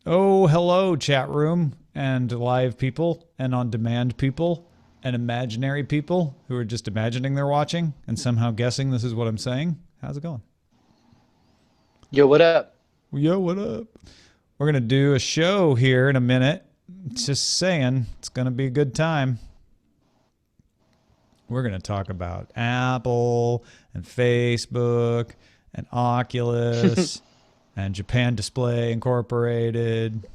Oh, hello, chat room and live people and on demand people and imaginary people who are just imagining they're watching and somehow guessing this is what I'm saying. How's it going? Yo, what up? Yo, what up? We're going to do a show here in a minute. Just saying, it's going to be a good time. We're going to talk about Apple and Facebook and Oculus and Japan Display Incorporated.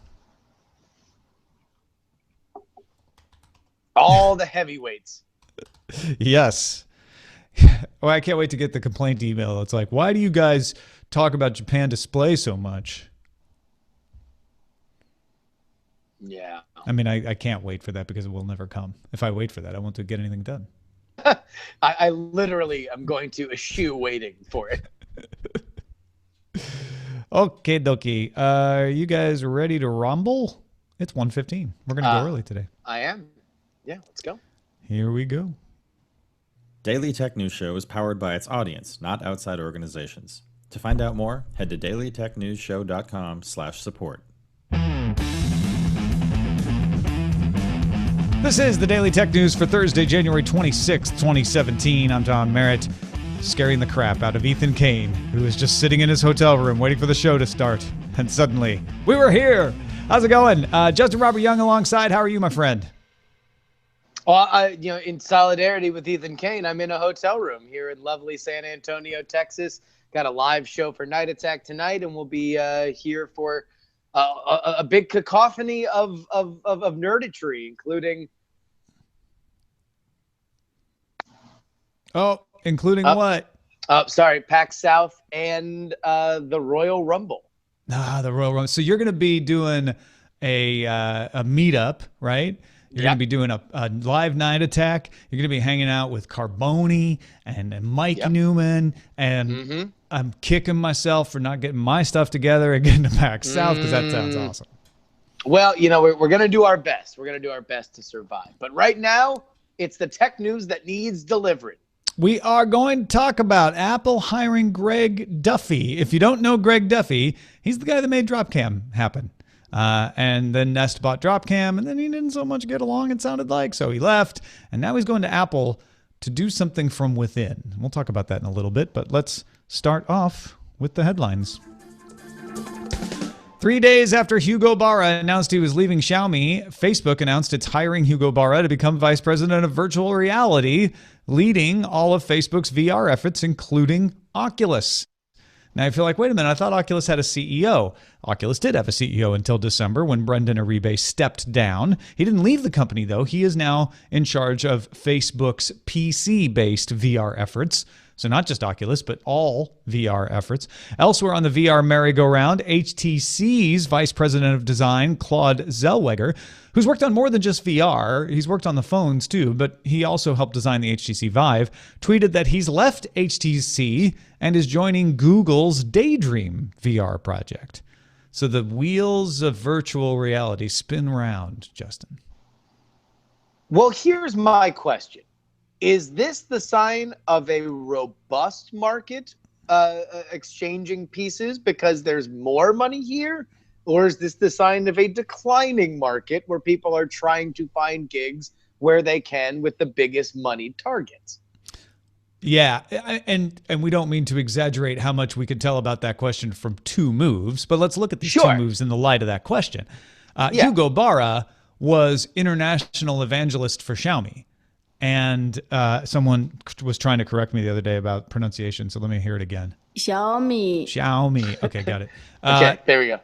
All the heavyweights. Yes. Well, I can't wait to get the complaint email. It's like, why do you guys talk about Japan Display so much? Yeah. I mean, I can't wait for that because it will never come. If I wait for that, I won't get anything done. I literally am going to eschew waiting for it. Okay, dokie. You guys ready to rumble? It's 1:15. We're going to go early today. I am. Yeah, let's go. Here we go. Daily Tech News Show is powered by its audience, not outside organizations. To find out more, head to dailytechnewsshow.com/support. This is the Daily Tech News for Thursday, January 26th, 2017. I'm Tom Merritt, scaring the crap out of Ethan Kane, who is just sitting in his hotel room waiting for the show to start. And suddenly, we were here. How's it going? Justin Robert Young alongside. How are you, my friend? Well, in solidarity with Ethan Kane, I'm in a hotel room here in lovely San Antonio, Texas. Got a live show for Night Attack tonight, and we'll be here for a big cacophony of nerditry, including. Oh, including what? Sorry, PAX South and the Royal Rumble. The Royal Rumble. So you're going to be doing a meetup, right? You're going to be doing a live Night Attack. You're going to be hanging out with Carboni and Mike Newman. And I'm kicking myself for not getting my stuff together and getting to PAX South because that sounds awesome. Well, we're going to do our best. We're going to do our best to survive. But right now, it's the tech news that needs delivering. We are going to talk about Apple hiring Greg Duffy. If you don't know Greg Duffy, he's the guy that made Dropcam happen. And then Nest bought Dropcam, and then he didn't so much get along, it sounded like, so he left. And now he's going to Apple to do something from within. We'll talk about that in a little bit, but let's start off with the headlines. 3 days after Hugo Barra announced he was leaving Xiaomi, Facebook announced it's hiring Hugo Barra to become vice president of virtual reality, leading all of Facebook's VR efforts, including Oculus. Now I feel like, wait a minute, I thought Oculus had a CEO. Oculus did have a CEO until December when Brendan Uribe stepped down. He didn't leave the company, though. He is now in charge of Facebook's PC-based VR efforts. So not just Oculus, but all VR efforts. Elsewhere on the VR merry-go-round, HTC's Vice President of Design, Claude Zellweger, who's worked on more than just VR, he's worked on the phones too, but he also helped design the HTC Vive, tweeted that he's left HTC and is joining Google's Daydream VR project. So the wheels of virtual reality spin round, Justin. Well, here's my question. Is this the sign of a robust market exchanging pieces because there's more money here? Or is this the sign of a declining market where people are trying to find gigs where they can with the biggest money targets? Yeah, and we don't mean to exaggerate how much we can tell about that question from two moves, but let's look at these two moves in the light of that question. Hugo Barra was international evangelist for Xiaomi. And someone was trying to correct me the other day about pronunciation, so let me hear it again. Xiaomi. Okay, got it. Okay, there we go.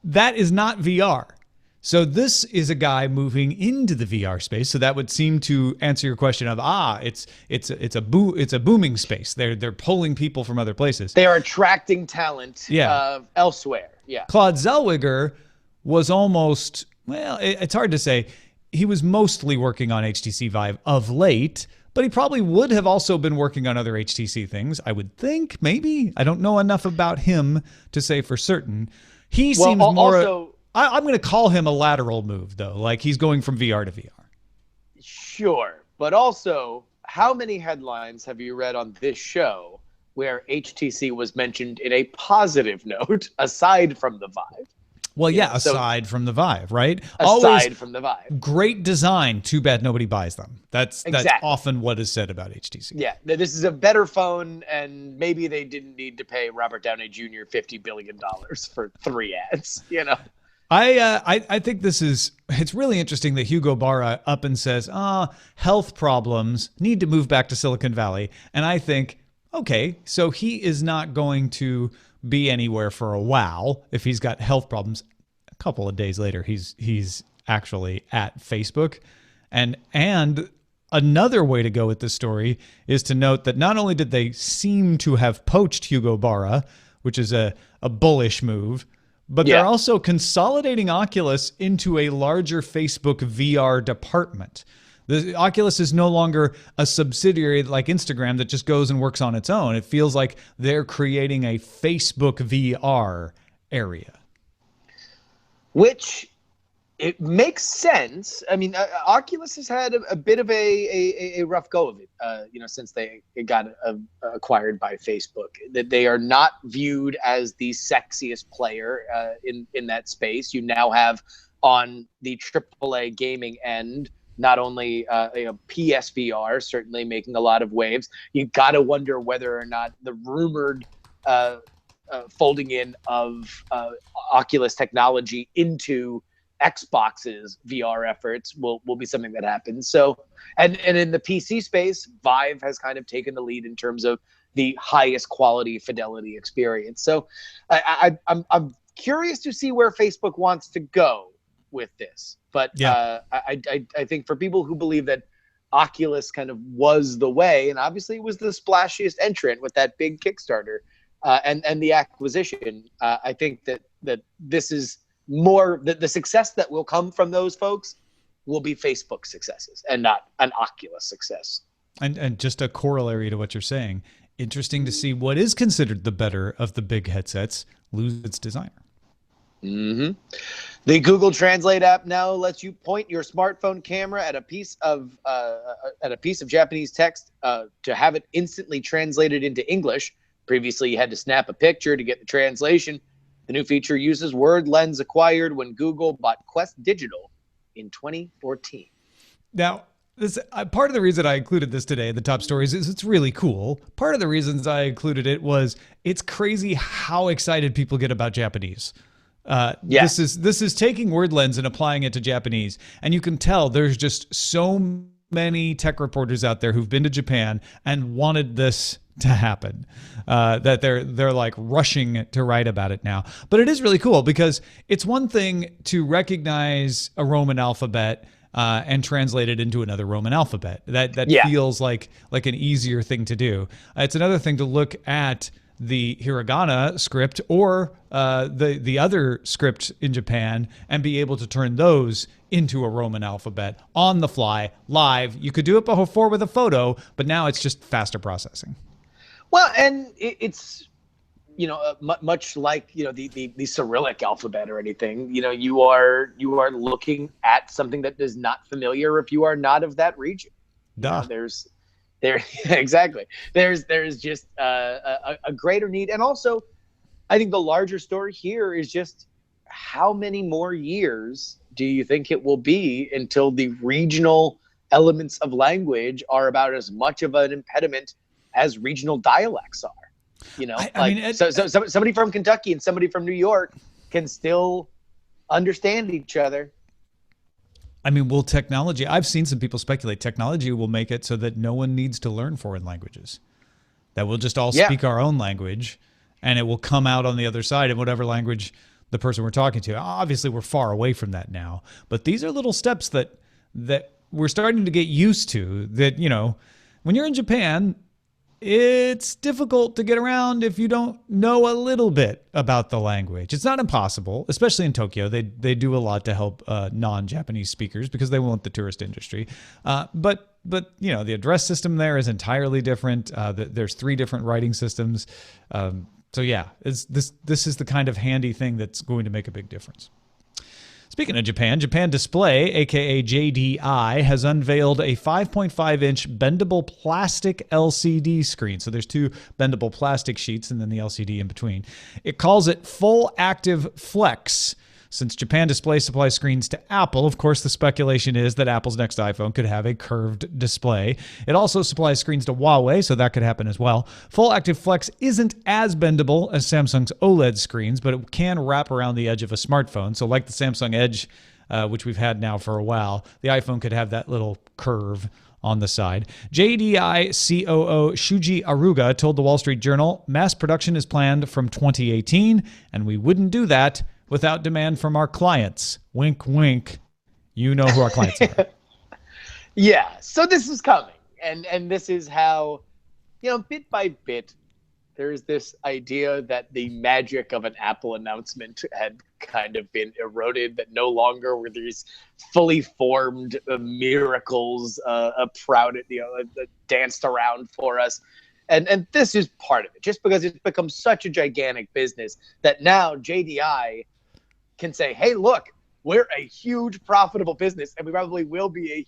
That is not VR. So this is a guy moving into the VR space. So that would seem to answer your question of it's a booming space. They're pulling people from other places. They are attracting talent elsewhere. Yeah. Claude Zellweger was almost, well, it's hard to say. He was mostly working on HTC Vive of late, but he probably would have also been working on other HTC things, I would think, maybe. I don't know enough about him to say for certain. He seems more... Also, I'm going to call him a lateral move, though. Like, he's going from VR to VR. Sure. But also, how many headlines have you read on this show where HTC was mentioned in a positive note, aside from the Vive. Well, yeah, aside from the Vive, right? Aside from the Vive. Great design. Too bad nobody buys them. That's often what is said about HTC. Yeah, this is a better phone, and maybe they didn't need to pay Robert Downey Jr. $50 billion for 3 ads, you know? I think it's really interesting that Hugo Barra up and says, health problems, need to move back to Silicon Valley. And I think, okay, so he is not going to be anywhere for a while if he's got health problems. A couple of days later, he's actually at Facebook. And another way to go with this story is to note that not only did they seem to have poached Hugo Barra, which is a bullish move, but they're also consolidating Oculus into a larger Facebook VR department. The Oculus is no longer a subsidiary like Instagram that just goes and works on its own. It feels like they're creating a Facebook VR area. Which, it makes sense. I mean, Oculus has had a bit of a rough go of it, since it got acquired by Facebook. That they are not viewed as the sexiest player in that space. You now have on the AAA gaming end, not only PSVR certainly making a lot of waves. You got to wonder whether or not the rumored folding in of Oculus technology into Xbox's VR efforts will be something that happens. So, and in the PC space, Vive has kind of taken the lead in terms of the highest quality fidelity experience. So, I'm curious to see where Facebook wants to go with this. But I think for people who believe that Oculus kind of was the way, and obviously it was the splashiest entrant with that big Kickstarter and the acquisition, I think that this is more the success that will come from those folks will be Facebook successes and not an Oculus success. And just a corollary to what you're saying, interesting to see what is considered the better of the big headsets lose its designer. Mm-hmm. The Google Translate app now lets you point your smartphone camera at a piece of Japanese text to have it instantly translated into English. Previously, you had to snap a picture to get the translation. The new feature uses word lens acquired when Google bought Quest Digital in 2014. Now, this part of the reason I included this today in the top stories is it's really cool. Part of the reasons I included it was it's crazy how excited people get about Japanese. This is taking word lens and applying it to Japanese, and you can tell there's just so many tech reporters out there who've been to Japan and wanted this to happen, that they're like rushing to write about it now. But it is really cool because it's one thing to recognize a Roman alphabet and translate it into another Roman alphabet. That feels like an easier thing to do. It's another thing to look at the hiragana script or the other script in Japan and be able to turn those into a Roman alphabet on the fly, live. You could do it before with a photo, but now it's just faster processing. Well, and it's much like the Cyrillic alphabet or anything. You are looking at something that is not familiar if you are not of that region. Duh. Exactly. There's just a greater need, and also, I think the larger story here is just how many more years do you think it will be until the regional elements of language are about as much of an impediment as regional dialects are? So somebody from Kentucky and somebody from New York can still understand each other. I mean, will technology, I've seen some people speculate technology will make it so that no one needs to learn foreign languages, that we'll just all speak our own language and it will come out on the other side in whatever language the person we're talking to. Obviously, we're far away from that now, but these are little steps that we're starting to get used to, that, when you're in Japan, it's difficult to get around if you don't know a little bit about the language. It's not impossible, especially in Tokyo. They do a lot to help non-Japanese speakers because they want the tourist industry. But the address system there is entirely different. There's 3 different writing systems. So yeah, this is the kind of handy thing that's going to make a big difference. Speaking Speaking of Japan, Japan Display, aka JDI, has unveiled a 5.5-inch bendable plastic LCD screen. So there's two bendable plastic sheets and then the LCD in between. It calls it Full Active Flex. Since Japan Display supplies screens to Apple, of course, the speculation is that Apple's next iPhone could have a curved display. It also supplies screens to Huawei, so that could happen as well. Full Active Flex isn't as bendable as Samsung's OLED screens, but it can wrap around the edge of a smartphone. So like the Samsung Edge, which we've had now for a while, the iPhone could have that little curve on the side. JDI COO Shuji Aruga told the Wall Street Journal, mass production is planned from 2018, and we wouldn't do that without demand from our clients. Wink, wink. You know who our clients are. Yeah, so this is coming. And this is how, bit by bit, there's this idea that the magic of an Apple announcement had kind of been eroded, that no longer were these fully formed miracles danced around for us. And this is part of it, just because it's become such a gigantic business that now JDI can say, hey, look, we're a huge profitable business, and we probably will be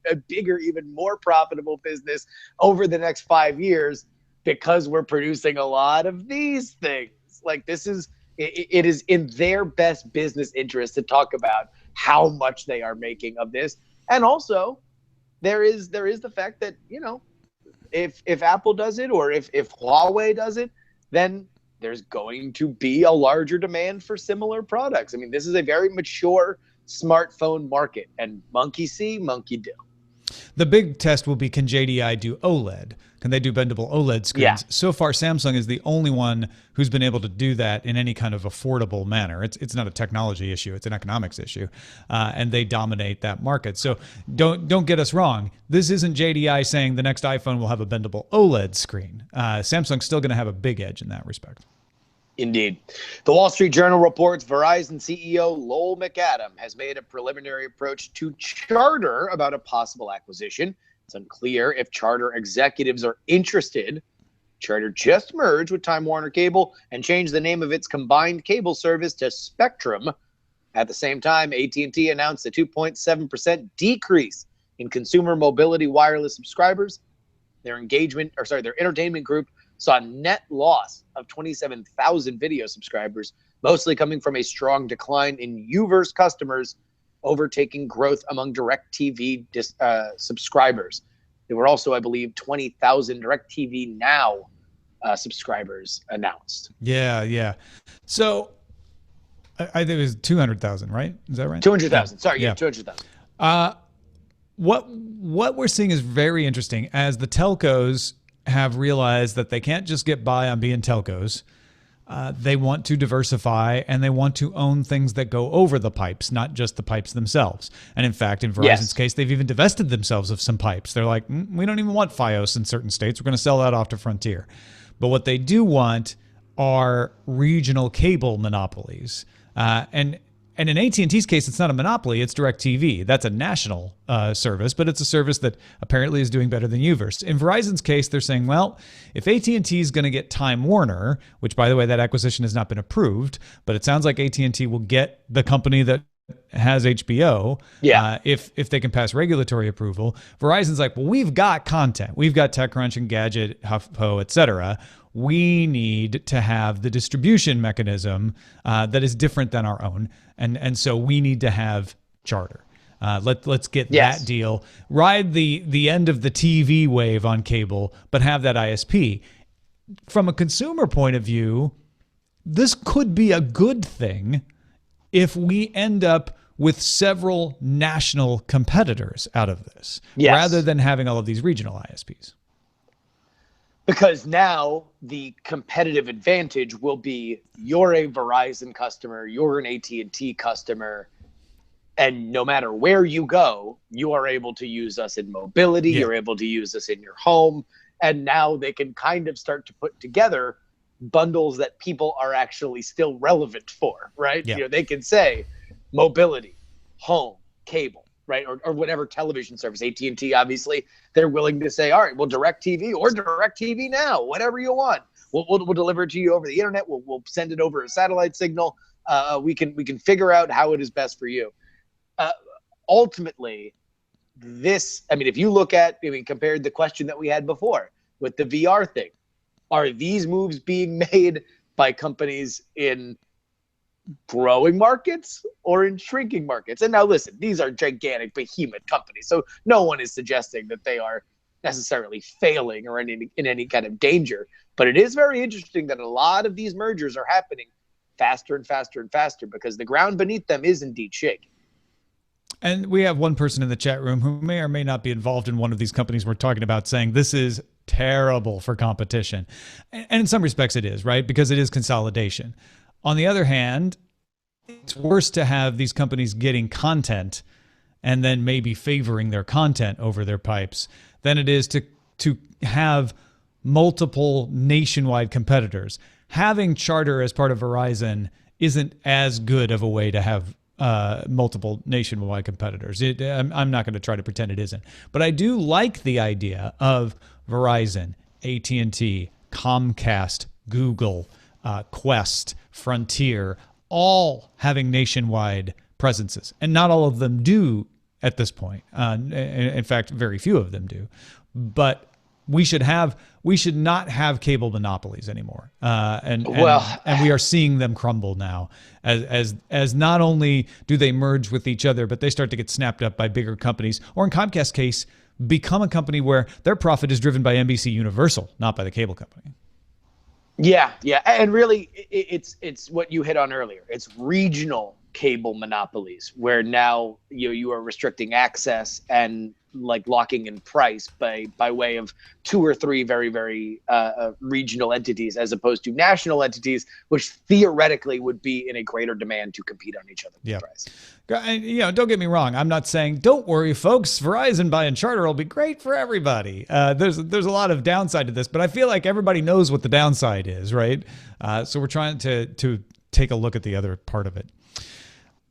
a bigger, even more profitable business over the next 5 years because we're producing a lot of these things. Like, it is in their best business interest to talk about how much they are making of this. And also, there is the fact that, if Apple does it, or if Huawei does it, then there's going to be a larger demand for similar products. I mean, this is a very mature smartphone market, and monkey see, monkey do. The big test will be, can JDI do OLED? Can they do bendable OLED screens? Yeah. So far, Samsung is the only one who's been able to do that in any kind of affordable manner. It's not a technology issue; it's an economics issue, and they dominate that market. So don't get us wrong. This isn't JDI saying the next iPhone will have a bendable OLED screen. Samsung's still going to have a big edge in that respect. Indeed. The Wall Street Journal reports Verizon CEO Lowell McAdam has made a preliminary approach to Charter about a possible acquisition. It's unclear if Charter executives are interested. Charter just merged with Time Warner Cable and changed the name of its combined cable service to Spectrum. At the same time, AT&T announced a 2.7% decrease in consumer mobility wireless subscribers. Their entertainment group saw a net loss of 27,000 video subscribers, mostly coming from a strong decline in U-verse customers, overtaking growth among DirecTV subscribers. There were also, I believe, 20,000 DirecTV Now subscribers announced. Yeah. So I think it was 200,000, right? Is that right? 200,000. Sorry, yeah, 200,000. What we're seeing is very interesting, as the telcos have realized that they can't just get by on being telcos. They want to diversify, and they want to own things that go over the pipes, not just the pipes themselves. And in fact, in Verizon's case, they've even divested themselves of some pipes. They're like, we don't even want Fios in certain states. We're going to sell that off to Frontier. But what they do want are regional cable monopolies. And in AT&T's case, it's not a monopoly, it's DirecTV. That's a national service, but it's a service that apparently is doing better than U-verse. In Verizon's case, they're saying, well, if AT&T is going to get Time Warner, which, by the way, that acquisition has not been approved, but it sounds like AT&T will get the company that has HBO, if they can pass regulatory approval. Verizon's like, well, we've got content. We've got TechCrunch, Engadget, HuffPo, et cetera. We need to have the distribution mechanism that is different than our own. And so we need to have Charter. Let's get that deal. Ride the end of the TV wave on cable, but have that ISP. From a consumer point of view, this could be a good thing if we end up with several national competitors out of this, rather than having all of these regional ISPs. Because now the competitive advantage will be, you're a Verizon customer, you're an AT&T customer, and no matter where you go, you are able to use us in mobility, you're able to use us in your home, and now they can kind of start to put together bundles that people are actually still relevant for, right? Yeah. They can say mobility, home, cable, right? Or whatever television service. AT&T, obviously, they're willing to say, all right, well, DirecTV or DirecTV Now, whatever you want. We'll deliver it to you over the internet. We'll send it over a satellite signal. We can figure out how it is best for you. uh, ultimately, if you look at, compared the question that we had before with the VR thing, are these moves being made by companies in growing markets or in shrinking markets? And now listen, these are gigantic behemoth companies, so no one is suggesting that they are necessarily failing or in any kind of danger. But it is very interesting that a lot of these mergers are happening faster and faster and faster because the ground beneath them is indeed shaking. And we have one person in the chat room who may or may not be involved in one of these companies we're talking about saying this is terrible for competition. And in some respects it is, right? Because it is consolidation. On the other hand, it's worse to have these companies getting content and then maybe favoring their content over their pipes than it is to have multiple nationwide competitors. Having Charter as part of Verizon isn't as good of a way to have multiple nationwide competitors. I'm not going to try to pretend it isn't. But I do like the idea of Verizon, AT&T, Comcast, Google, Quest, Frontier, all having nationwide presences. And not all of them do at this point. In fact, very few of them do. But we should not have cable monopolies anymore. And we are seeing them crumble now as not only do they merge with each other, but they start to get snapped up by bigger companies, or in Comcast's case, become a company where their profit is driven by NBC Universal, not by the cable company. Yeah. And really, it's what you hit on earlier. It's regional cable monopolies where now you are restricting access and like locking in price by way of two or three very, very regional entities, as opposed to national entities, which theoretically would be in a greater demand to compete on each other with price. Don't get me wrong. I'm not saying don't worry, folks. Verizon buying Charter will be great for everybody. There's a lot of downside to this, but I feel like everybody knows what the downside is, right? So we're trying to take a look at the other part of it.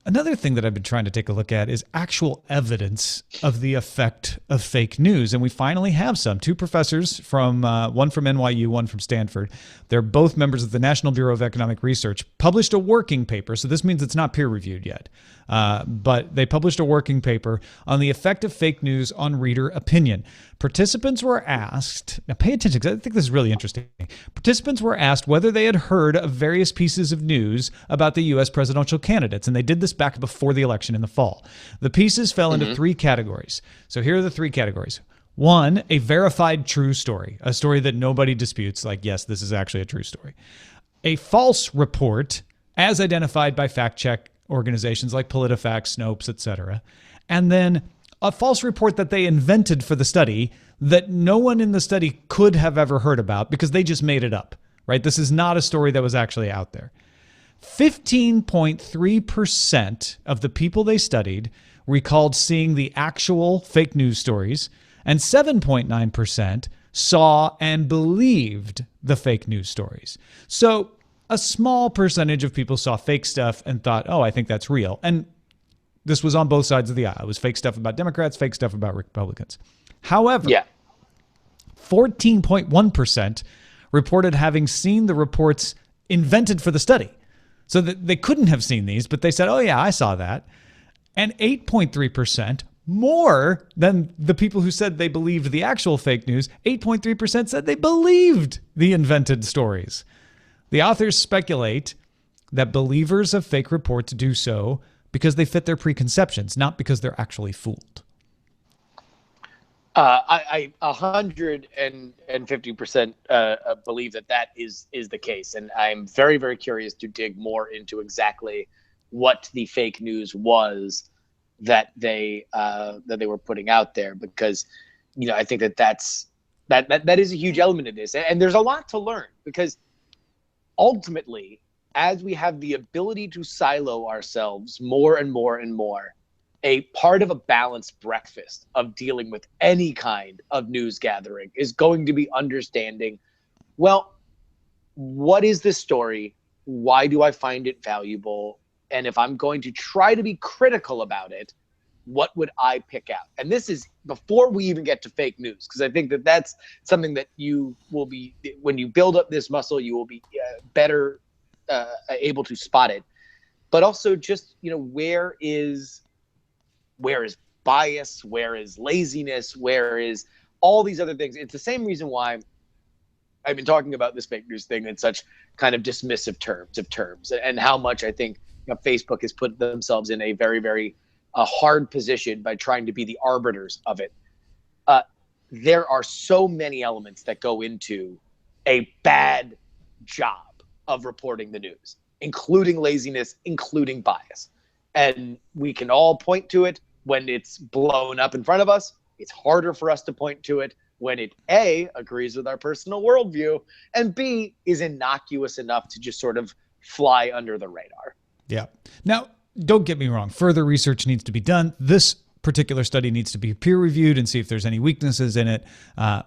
Another thing that I've been trying to take a look at is actual evidence of the effect of fake news. And we finally have some. Two professors, from one from NYU, one from Stanford. They're both members of the National Bureau of Economic Research, published a working paper. So this means it's not peer reviewed yet. But they published a working paper on the effect of fake news on reader opinion. Participants were asked, now pay attention because I think this is really interesting. Participants were asked whether they had heard of various pieces of news about the U.S. presidential candidates, and they did this back before the election in the fall. The pieces fell into three categories. So here are the three categories. One, a verified true story, a story that nobody disputes, like, yes, this is actually a true story. A false report, as identified by fact-check organizations like PolitiFact, Snopes, etc. And then a false report that they invented for the study that no one in the study could have ever heard about because they just made it up, right? This is not a story that was actually out there. 15.3% of the people they studied recalled seeing the actual fake news stories, and 7.9% saw and believed the fake news stories. So a small percentage of people saw fake stuff and thought, oh, I think that's real. And this was on both sides of the aisle. It was fake stuff about Democrats, fake stuff about Republicans. However, 14.1% reported having seen the reports invented for the study. So that they couldn't have seen these, but they said, oh, yeah, I saw that. And 8.3%, more than the people who said they believed the actual fake news, 8.3% said they believed the invented stories. The authors speculate that believers of fake reports do so because they fit their preconceptions, not because they're actually fooled. I 150% believe that is the case, and I'm very, very curious to dig more into exactly what the fake news was that they were putting out there, because I think that is a huge element of this, and there's a lot to learn, because ultimately, as we have the ability to silo ourselves more and more and more, a part of a balanced breakfast of dealing with any kind of news gathering is going to be understanding, well, what is this story? Why do I find it valuable? And if I'm going to try to be critical about it, what would I pick out? And this is before we even get to fake news, because I think that that's something that you will be, when you build up this muscle, you will be better able to spot it. But also just, where is where is bias? Where is laziness? Where is all these other things? It's the same reason why I've been talking about this fake news thing in such kind of dismissive terms, and how much I think Facebook has put themselves in a very, very hard position by trying to be the arbiters of it. There are so many elements that go into a bad job of reporting the news, including laziness, including bias. And we can all point to it when it's blown up in front of us. It's harder for us to point to it when it A, agrees with our personal worldview, and B, is innocuous enough to just sort of fly under the radar. Yeah. Now, don't get me wrong. Further research needs to be done. This particular study needs to be peer reviewed and see if there's any weaknesses in it.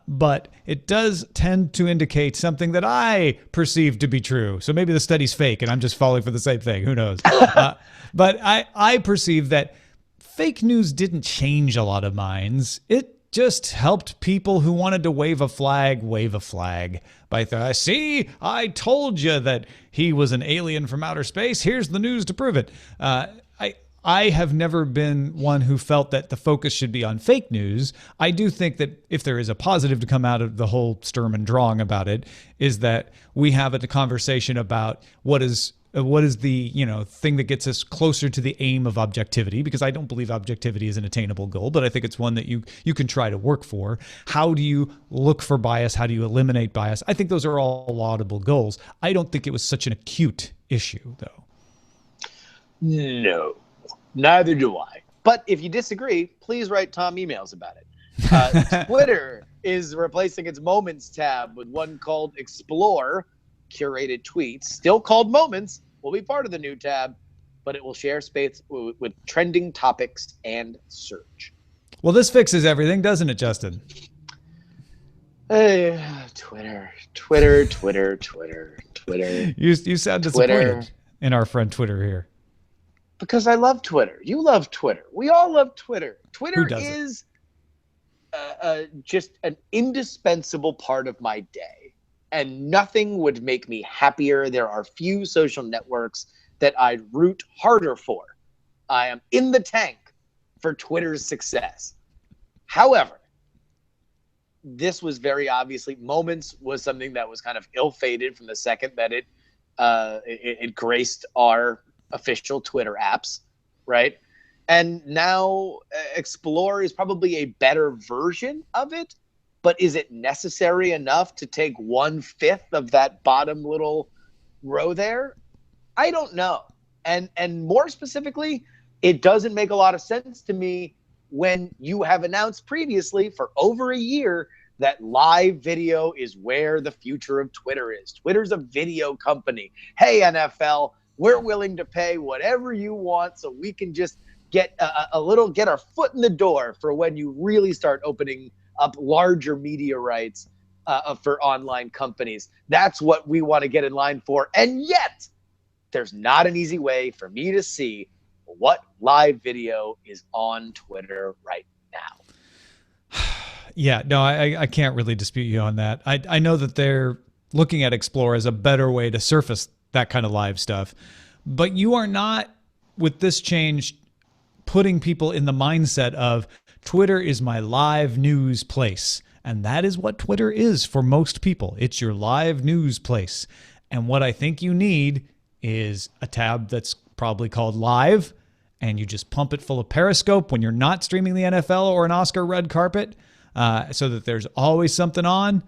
But it does tend to indicate something that I perceive to be true. So maybe the study's fake and I'm just falling for the same thing. Who knows? But I perceive that fake news didn't change a lot of minds. It just helped people who wanted to wave a flag by see, I told you that he was an alien from outer space. Here's the news to prove it. I have never been one who felt that the focus should be on fake news. I do think that if there is a positive to come out of the whole Sturm and Drang about it, is that we have a conversation about what is the thing that gets us closer to the aim of objectivity, because I don't believe objectivity is an attainable goal, but I think it's one that you can try to work for. How do you look for bias? How do you eliminate bias? I think those are all laudable goals. I don't think it was such an acute issue, though. No, neither do I. But if you disagree, please write Tom emails about it. Twitter is replacing its Moments tab with one called Explore. Curated tweets, still called Moments, will be part of the new tab, but it will share space with trending topics and search. Well, this fixes everything, doesn't it, Justin? Hey, Twitter. You sound disappointed in our friend Twitter here. Because I love Twitter. You love Twitter. We all love Twitter. Twitter is just an indispensable part of my day. And nothing would make me happier. There are few social networks that I'd root harder for. I am in the tank for Twitter's success. However, this was very obviously, Moments was something that was kind of ill-fated from the second that it graced our official Twitter apps, right? And now Explore is probably a better version of it. But is it necessary enough to take 1/5 of that bottom little row there? I don't know. And more specifically, it doesn't make a lot of sense to me when you have announced previously for over a year that live video is where the future of Twitter is. Twitter's a video company. Hey, NFL, we're willing to pay whatever you want so we can just get get our foot in the door for when you really start opening up larger media rights for online companies. That's what we want to get in line for. And yet, there's not an easy way for me to see what live video is on Twitter right now. Yeah, no, I can't really dispute you on that. I know that they're looking at Explore as a better way to surface that kind of live stuff. But you are not, with this change, putting people in the mindset of Twitter is my live news place. And that is what Twitter is for most people. It's your live news place. And what I think you need is a tab that's probably called Live, and you just pump it full of Periscope when you're not streaming the NFL or an Oscar red carpet, so that there's always something on.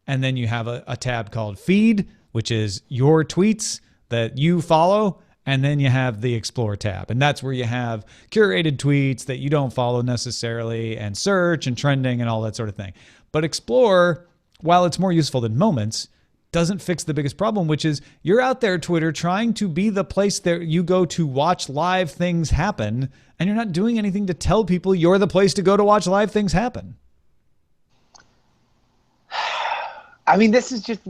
And then you have a tab called Feed, which is your tweets that you follow. And then you have the Explore tab. And that's where you have curated tweets that you don't follow necessarily, and search and trending and all that sort of thing. But Explore, while it's more useful than Moments, doesn't fix the biggest problem, which is you're out there, Twitter, trying to be the place that you go to watch live things happen, and you're not doing anything to tell people you're the place to go to watch live things happen. I mean, this is just...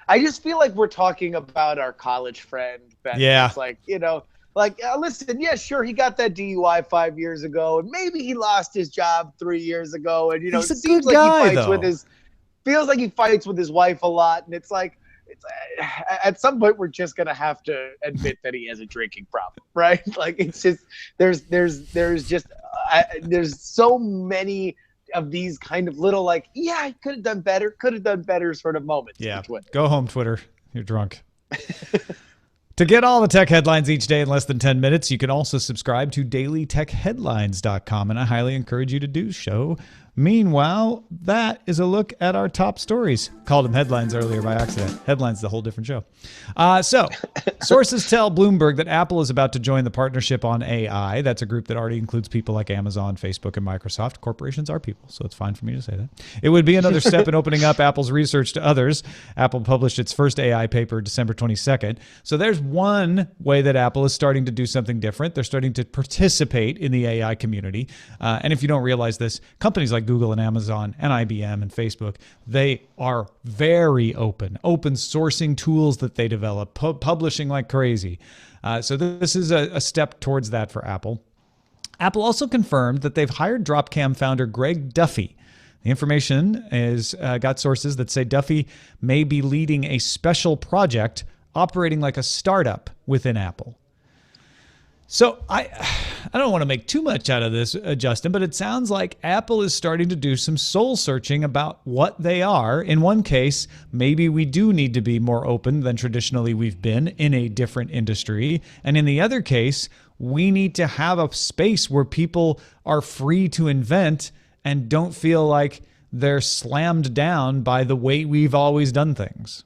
I just feel like we're talking about our college friend, Ben. Yeah. It's like, listen, yeah, sure, he got that DUI 5 years ago, and maybe he lost his job 3 years ago, and He's it a seems good like guy, he fights though. feels like he fights with his wife a lot, and it's like, at some point we're just gonna have to admit that he has a drinking problem, right? Like it's just there's so many of these kind of little like, yeah, I could have done better sort of moments. Yeah, go home, Twitter. You're drunk. To get all the tech headlines each day in less than 10 minutes, you can also subscribe to dailytechheadlines.com, and I highly encourage you to do so. Meanwhile, that is a look at our top stories. Called them headlines earlier by accident. Headlines is a whole different show. So, sources tell Bloomberg that Apple is about to join the partnership on AI. That's a group that already includes people like Amazon, Facebook, and Microsoft. Corporations are people, so it's fine for me to say that. It would be another step in opening up Apple's research to others. Apple published its first AI paper December 22nd. So there's one way that Apple is starting to do something different. They're starting to participate in the AI community. And if you don't realize this, companies like Google and Amazon and IBM and Facebook, they are very open sourcing tools that they develop, publishing like crazy. So this is a step towards that for Apple. Apple also confirmed that they've hired Dropcam founder Greg Duffy. The information is got sources that say Duffy may be leading a special project operating like a startup within Apple. So I don't want to make too much out of this, Justin, but it sounds like Apple is starting to do some soul searching about what they are. In one case, maybe we do need to be more open than traditionally we've been in a different industry. And in the other case, we need to have a space where people are free to invent and don't feel like they're slammed down by the way we've always done things.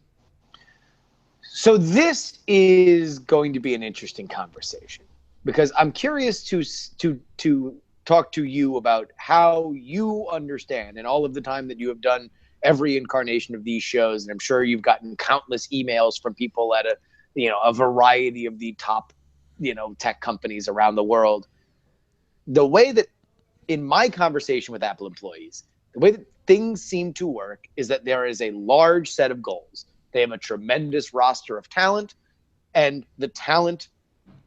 So this is going to be an interesting conversation, because I'm curious to talk to you about how you understand, and all of the time that you have done every incarnation of these shows, and I'm sure you've gotten countless emails from people at a variety of the top, tech companies around the world. The way that, in my conversation with Apple employees, the way that things seem to work is that there is a large set of goals. They have a tremendous roster of talent, and the talent,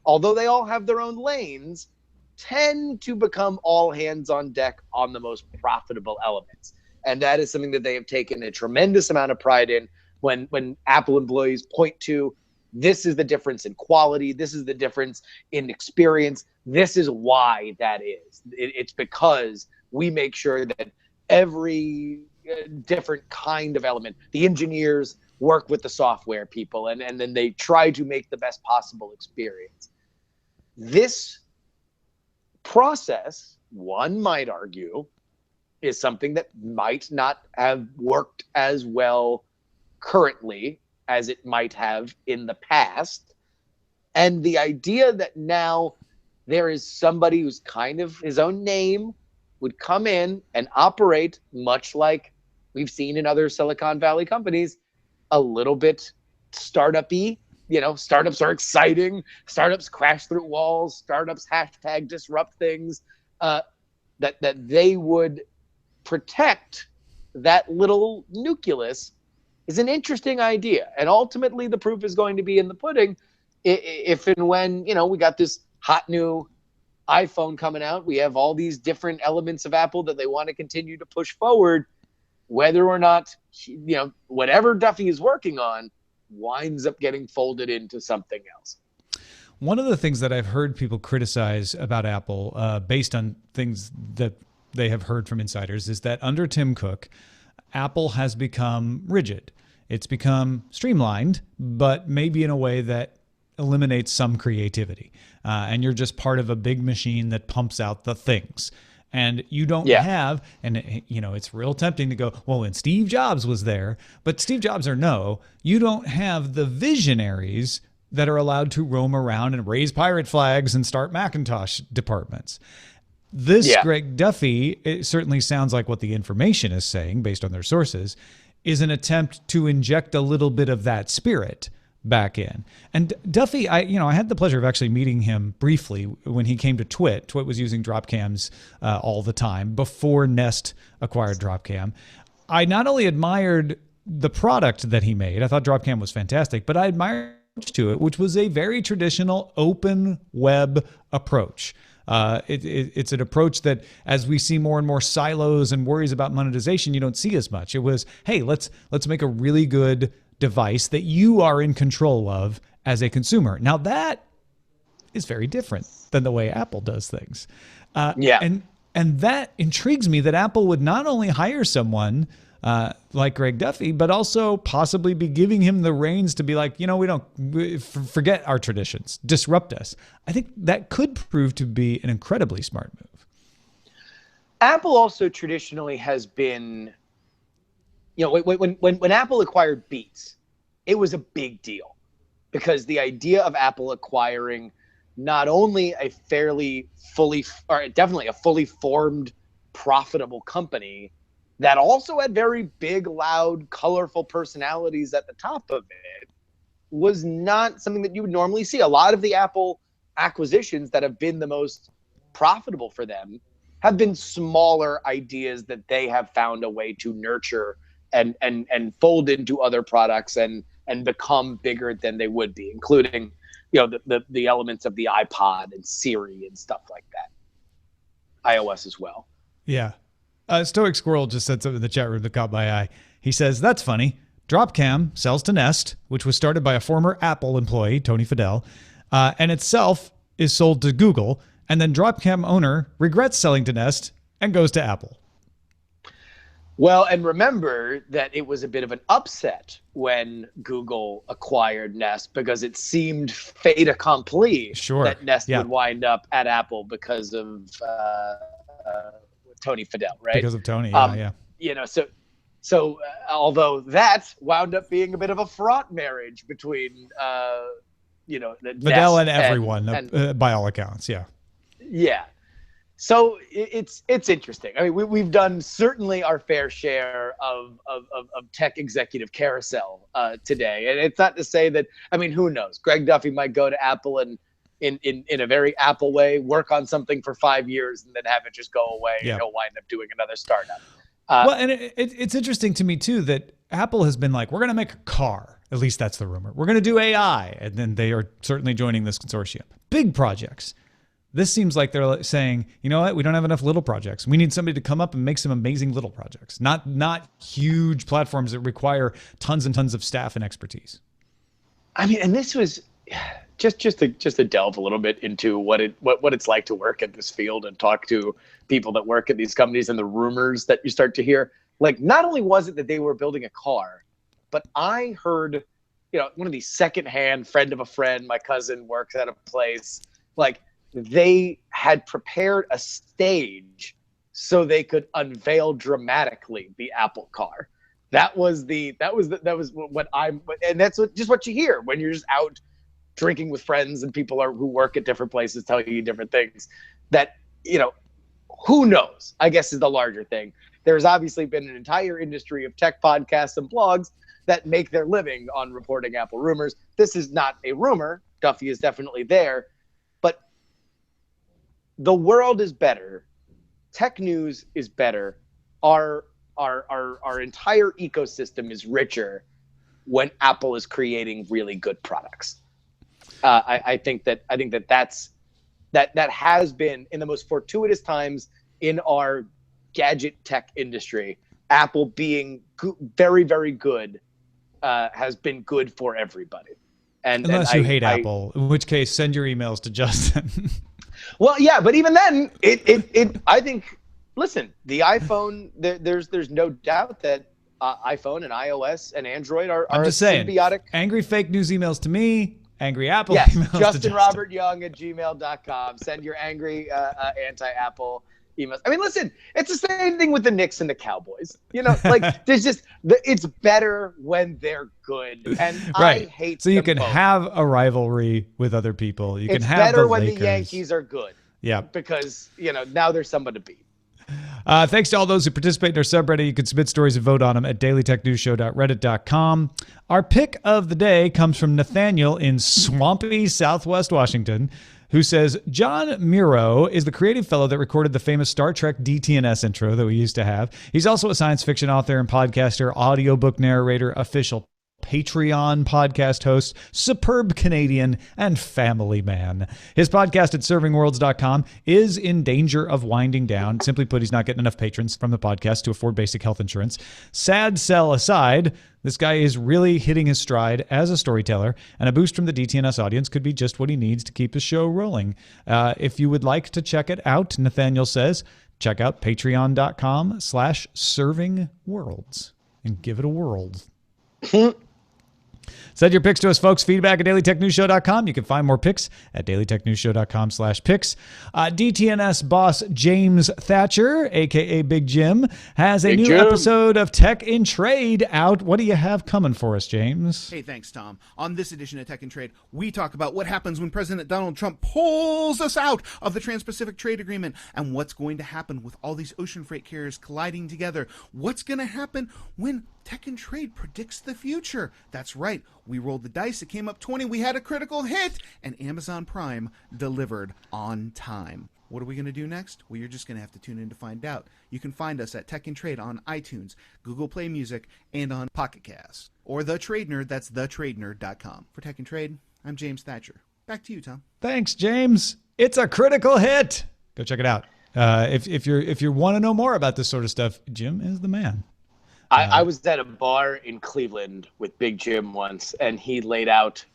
although they all have their own lanes, tend to become all hands on deck on the most profitable elements. And that is something that they have taken a tremendous amount of pride in when Apple employees point to, this is the difference in quality, this is the difference in experience, this is why that is. It's because we make sure that every different kind of element, the engineers work with the software people, and then they try to make the best possible experience. This process, one might argue, is something that might not have worked as well currently as it might have in the past. And the idea that now there is somebody who's kind of his own name would come in and operate much like we've seen in other Silicon Valley companies, a little bit startup-y. Startups are exciting. Startups crash through walls. Startups hashtag disrupt things. That they would protect that little nucleus is an interesting idea. And ultimately, the proof is going to be in the pudding. If and when, we got this hot new iPhone coming out, we have all these different elements of Apple that they want to continue to push forward, whether or not, whatever Duffy is working on winds up getting folded into something else. One of the things that I've heard people criticize about Apple, based on things that they have heard from insiders, is that under Tim Cook, Apple has become rigid. It's become streamlined, but maybe in a way that eliminates some creativity. And you're just part of a big machine that pumps out the things. And you don't have, and it's real tempting to go, well, when Steve Jobs was there, but Steve Jobs you don't have the visionaries that are allowed to roam around and raise pirate flags and start Macintosh departments. This Greg Duffy, it certainly sounds like what the information is saying based on their sources, is an attempt to inject a little bit of that spirit back in. And Duffy, I had the pleasure of actually meeting him briefly when he came to Twit. Twit was using Dropcams all the time before Nest acquired Dropcam. I not only admired the product that he made, I thought Dropcam was fantastic, but I admired to it, which was a very traditional open web approach. It's an approach that, as we see more and more silos and worries about monetization, you don't see as much. It was, hey, let's make a really good device that you are in control of as a consumer. Now that is very different than the way Apple does things. And that intrigues me that Apple would not only hire someone like Greg Duffy, but also possibly be giving him the reins to be like, forget our traditions, disrupt us. I think that could prove to be an incredibly smart move. Apple also traditionally has been, when Apple acquired Beats, it was a big deal because the idea of Apple acquiring not only a definitely a fully formed, profitable company that also had very big, loud, colorful personalities at the top of it was not something that you would normally see. A lot of the Apple acquisitions that have been the most profitable for them have been smaller ideas that they have found a way to nurture and fold into other products and become bigger than they would be, including the elements of the iPod and Siri and stuff like that. iOS as well. Yeah. Stoic Squirrel just said something in the chat room that caught my eye. He says, that's funny. Dropcam sells to Nest, which was started by a former Apple employee, Tony Fadell, and itself is sold to Google. And then Dropcam owner regrets selling to Nest and goes to Apple. Well, and remember that it was a bit of an upset when Google acquired Nest because it seemed fait accompli that Nest would wind up at Apple because of Tony Fadell, right? Because of Tony, yeah. So although that wound up being a bit of a fraught marriage between, Fadell and everyone, by all accounts, yeah. Yeah. So it's interesting. I mean, we've done certainly our fair share of tech executive carousel today. And it's not to say that, I mean, who knows? Greg Duffy might go to Apple and in a very Apple way, work on something for 5 years and then have it just go away. Yeah. And he'll wind up doing another startup. Well, and it's interesting to me, too, that Apple has been like, we're going to make a car. At least that's the rumor. We're going to do AI. And then they are certainly joining this consortium. Big projects. This seems like they're saying, you know what? We don't have enough little projects. We need somebody to come up and make some amazing little projects, not huge platforms that require tons and tons of staff and expertise. I mean, and this was just to delve a little bit into what it's like to work in this field and talk to people that work at these companies and the rumors that you start to hear. Like, not only was it that they were building a car, but I heard, one of these secondhand friend of a friend, my cousin works at a place, like, they had prepared a stage so they could unveil dramatically the Apple car. That was what and that's what you hear when you're just out drinking with friends and people who work at different places telling you different things. That, who knows, I guess, is the larger thing. There's obviously been an entire industry of tech podcasts and blogs that make their living on reporting Apple rumors. This is not a rumor. Duffy is definitely there. But the world is better. Tech news is better. Our entire ecosystem is richer when Apple is creating really good products. I think that has been, in the most fortuitous times in our gadget tech industry, Apple being very, very good has been good for everybody. Unless you hate Apple, in which case send your emails to Justin. Well, yeah, but even then, I think, listen, the iPhone, there's no doubt that iPhone and iOS and Android are I'm just saying, symbiotic. Angry fake news emails to me, angry Apple emails to Justin. JustinRobertYoung@gmail.com. Send your angry anti-Apple emails. I mean, listen, it's the same thing with the Knicks and the Cowboys. Like, there's just, it's better when they're good. And right. I hate so you can both. have a rivalry with other people. It's better when the Yankees are good. Yeah. Because, now there's someone to beat. Thanks to all those who participate in our subreddit. You can submit stories and vote on them at dailytechnewsshow.reddit.com. Our pick of the day comes from Nathaniel in swampy Southwest Washington, who says, John Muro is the creative fellow that recorded the famous Star Trek DTNS intro that we used to have. He's also a science fiction author and podcaster, audiobook narrator, official Patreon podcast host, superb Canadian, and family man. His podcast at servingworlds.com is in danger of winding down. Simply put, he's not getting enough patrons from the podcast to afford basic health insurance. Sad sell aside, this guy is really hitting his stride as a storyteller, and a boost from the DTNS audience could be just what he needs to keep his show rolling. If you would like to check it out, Nathaniel says, check out patreon.com/servingworlds and give it a whirl. Send your picks to us, folks. Feedback at dailytechnewsshow.com. You can find more picks at dailytechnewsshow.com/picks. DTNS boss James Thatcher, a.k.a. Big Jim, has a new episode of Tech in Trade out. What do you have coming for us, James? Hey, thanks, Tom. On this edition of Tech in Trade, we talk about what happens when President Donald Trump pulls us out of the Trans-Pacific Trade Agreement and what's going to happen with all these ocean freight carriers colliding together. What's going to happen when Tech in Trade predicts the future? That's right. We rolled the dice. It came up 20. We had a critical hit, and Amazon Prime delivered on time. What are we going to do next? Well, you're just going to have to tune in to find out. You can find us at Tech in Trade on iTunes, Google Play Music, and on Pocket Cast. Or The Trade Nerd, that's thetradenerd.com. For Tech in Trade, I'm James Thatcher. Back to you, Tom. Thanks, James. It's a critical hit. Go check it out. If you want to know more about this sort of stuff, Jim is the man. I was at a bar in Cleveland with Big Jim once, and he laid out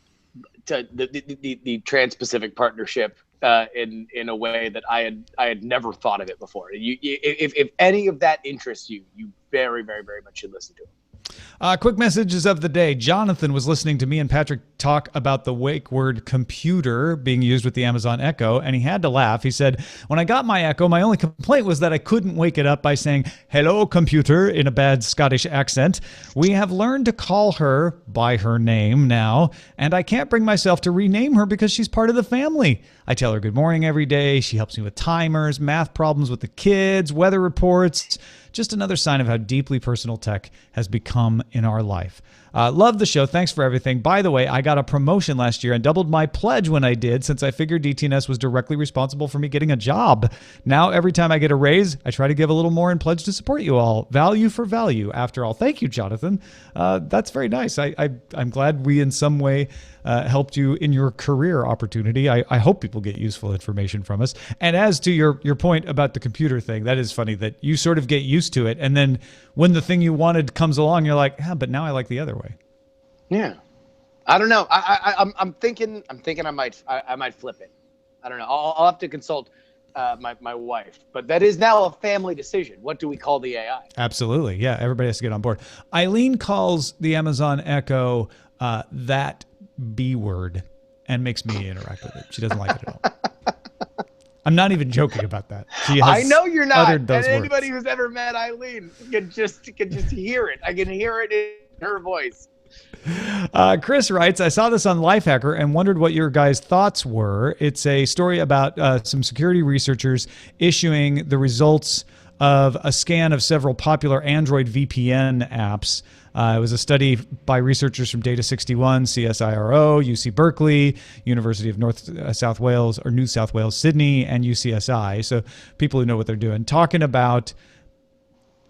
the Trans-Pacific Partnership in a way that I had never thought of it before. If any of that interests you, you very, very, very much should listen to it. Quick messages of the day. Jonathan was listening to me and Patrick talk about the wake word computer being used with the Amazon Echo, and he had to laugh. He said, when I got my Echo, my only complaint was that I couldn't wake it up by saying, hello, computer, in a bad Scottish accent. We have learned to call her by her name now, and I can't bring myself to rename her because she's part of the family. I tell her good morning every day. She helps me with timers, math problems with the kids, weather reports. Just another sign of how deeply personal tech has become in our life. Love the show. Thanks for everything. By the way, I got a promotion last year and doubled my pledge when I did, since I figured DTNS was directly responsible for me getting a job. Now, every time I get a raise, I try to give a little more and pledge to support you all. Value for value, after all. Thank you, Jonathan. That's very nice. I'm glad we in some way helped you in your career opportunity. I hope people get useful information from us. And as to your point about the computer thing, that is funny that you sort of get used to it, and then when the thing you wanted comes along, you're like, but now I like the other way. Yeah, I don't know. I'm thinking I might flip it. I don't know. I'll have to consult my wife, but that is now a family decision. What do we call the AI? Absolutely, yeah. Everybody has to get on board. Eileen calls the Amazon Echo that B word and makes me interact with it. She doesn't like it at all. I'm not even joking about that. I know you're not. And words. anybody who's ever met Eileen can just hear it. I can hear it in her voice. Chris writes, I saw this on Lifehacker and wondered what your guys' thoughts were. It's a story about some security researchers issuing the results of a scan of several popular Android VPN apps. It was a study by researchers from Data 61, CSIRO, UC Berkeley, University of New South Wales, Sydney, and UCSI. So people who know what they're doing. Talking about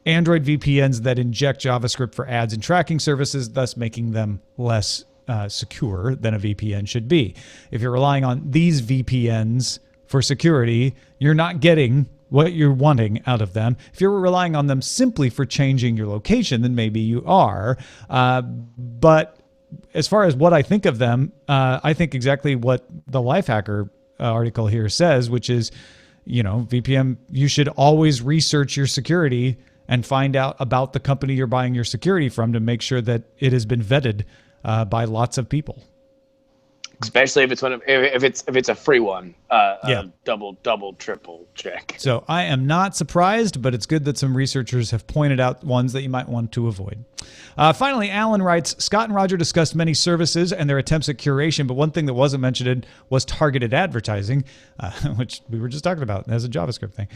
Android VPNs that inject JavaScript for ads and tracking services, thus making them less secure than a VPN should be. If you're relying on these VPNs for security, you're not getting what you're wanting out of them. If you're relying on them simply for changing your location, then maybe you are. But as far as what I think of them, I think exactly what the Lifehacker article here says, which is, VPN, you should always research your security and find out about the company you're buying your security from to make sure that it has been vetted by lots of people. Especially if it's a free one, double, triple check. So I am not surprised, but it's good that some researchers have pointed out ones that you might want to avoid. Finally, Alan writes, Scott and Roger discussed many services and their attempts at curation, but one thing that wasn't mentioned was targeted advertising, which we were just talking about as a JavaScript thing.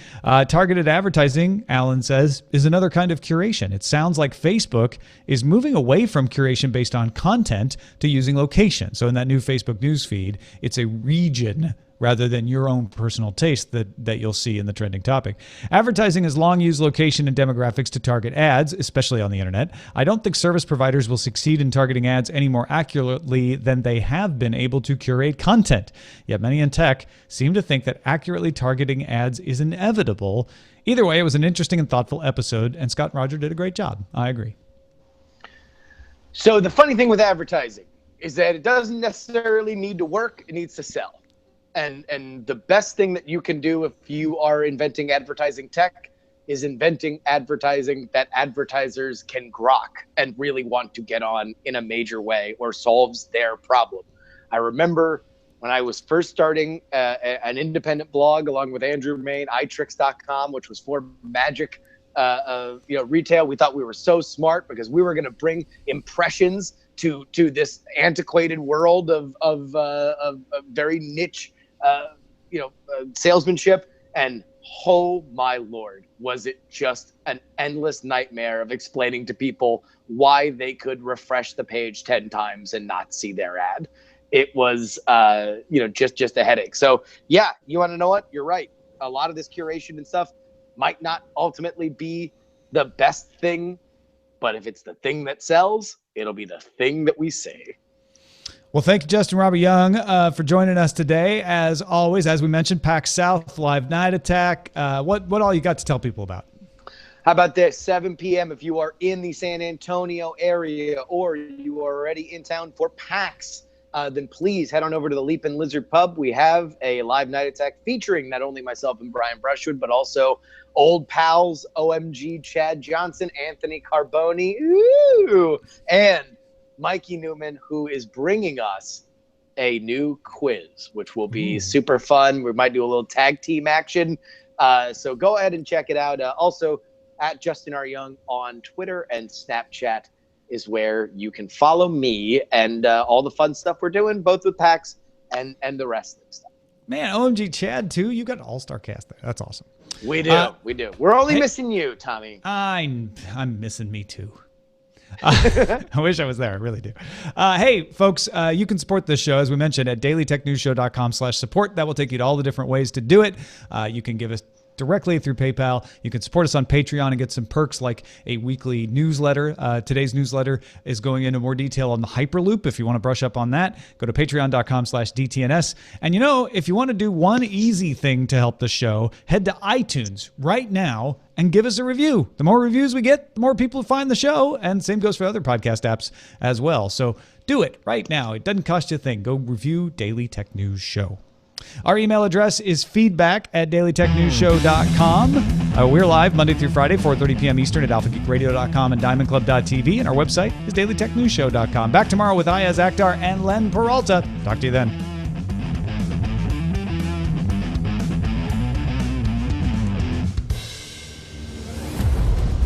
Targeted advertising, Alan says, is another kind of curation. It sounds like Facebook is moving away from curation based on content to using location. So in that new Facebook news feed, it's a region rather than your own personal taste that you'll see in the trending topic. Advertising has long used location and demographics to target ads, especially on the internet. I don't think service providers will succeed in targeting ads any more accurately than they have been able to curate content. Yet many in tech seem to think that accurately targeting ads is inevitable. Either way, it was an interesting and thoughtful episode, and Scott and Roger did a great job. I agree. So the funny thing with advertising is that it doesn't necessarily need to work. It needs to sell. And the best thing that you can do if you are inventing advertising tech is inventing advertising that advertisers can grok and really want to get on in a major way or solves their problem. I remember when I was first starting an independent blog along with Andrew Main, iTricks.com, which was for magic retail. We thought we were so smart because we were going to bring impressions to this antiquated world of very niche salesmanship. And oh my Lord, was it just an endless nightmare of explaining to people why they could refresh the page 10 times and not see their ad. It was just a headache. So yeah, you want to know what? You're right. A lot of this curation and stuff might not ultimately be the best thing, but if it's the thing that sells, it'll be the thing that we say. Well, thank you, Justin Robert Young, for joining us today. As always, as we mentioned, PAX South, live night attack. What all you got to tell people about? How about this? 7 p.m. if you are in the San Antonio area or you are already in town for PAX, then please head on over to the Leap and Lizard Pub. We have a live night attack featuring not only myself and Brian Brushwood, but also old pals, OMG Chad Johnson, Anthony Carboni, and Mikey Newman, who is bringing us a new quiz, which will be super fun. We might do a little tag team action. So go ahead and check it out. Also, at Justin R. Young on Twitter and Snapchat is where you can follow me and all the fun stuff we're doing, both with PAX and the wrestling stuff. Man, OMG Chad, too. You got an all-star cast there. That's awesome. We do. We do. We're only missing you, Tommy. I'm missing me, too. I wish I was there. I really do. Hey, folks, you can support this show, as we mentioned, at dailytechnewsshow.com/support. That will take you to all the different ways to do it. You can give us directly through PayPal. You can support us on Patreon and get some perks like a weekly newsletter. Today's newsletter is going into more detail on the Hyperloop. If you want to brush up on that, go to patreon.com/DTNS. And if you want to do one easy thing to help the show, head to iTunes right now and give us a review. The more reviews we get, the more people find the show. And same goes for other podcast apps as well. So do it right now. It doesn't cost you a thing. Go review Daily Tech News Show. Our email address is feedback@dailytechnewsshow.com. We're live Monday through Friday, 4:30 p.m. Eastern at alphageekradio.com and diamondclub.tv. And our website is dailytechnewsshow.com. Back tomorrow with Ayaz Akhtar and Len Peralta. Talk to you then.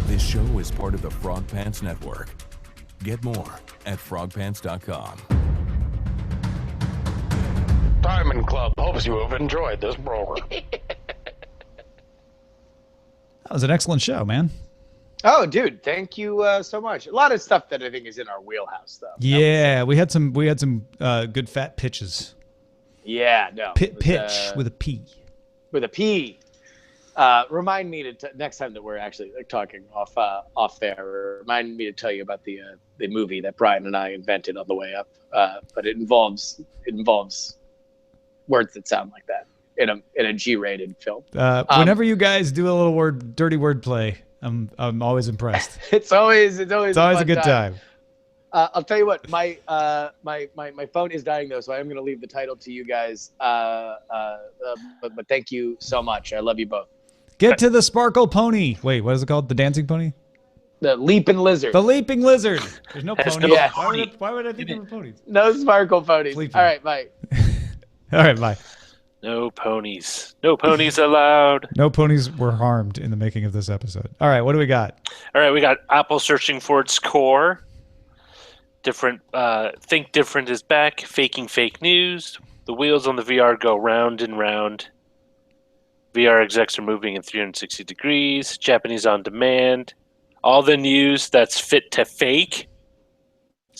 This show is part of the Frog Pants Network. Get more at frogpants.com. Diamond Club hopes you have enjoyed this program. That was an excellent show, man. Oh, dude, thank you so much. A lot of stuff that I think is in our wheelhouse, though. Yeah, we had some good fat pitches. Yeah, no. Pitch with a P. With a P. Remind me to next time that we're actually talking off there. Remind me to tell you about the movie that Brian and I invented on the way up. But it involves words that sound like that in a G-rated film. Whenever you guys do a little dirty word play, I'm always impressed. It's always a good time. I'll tell you what, my phone is dying though, so I am going to leave the title to you guys. But thank you so much. I love you both. Get to the Sparkle Pony. Wait, what is it called? The Dancing Pony? The Leaping Lizard. The Leaping Lizard. There's no pony. no pony. Why would I think of ponies? No Sparkle Ponies. Sleeping. All right, bye. All right, bye. No ponies. No ponies allowed. No ponies were harmed in the making of this episode. All right, what do we got? All right, we got Apple searching for its core. Think Different is back. Faking fake news. The wheels on the VR go round and round. VR execs are moving in 360 degrees. Japanese on demand. All the news that's fit to fake.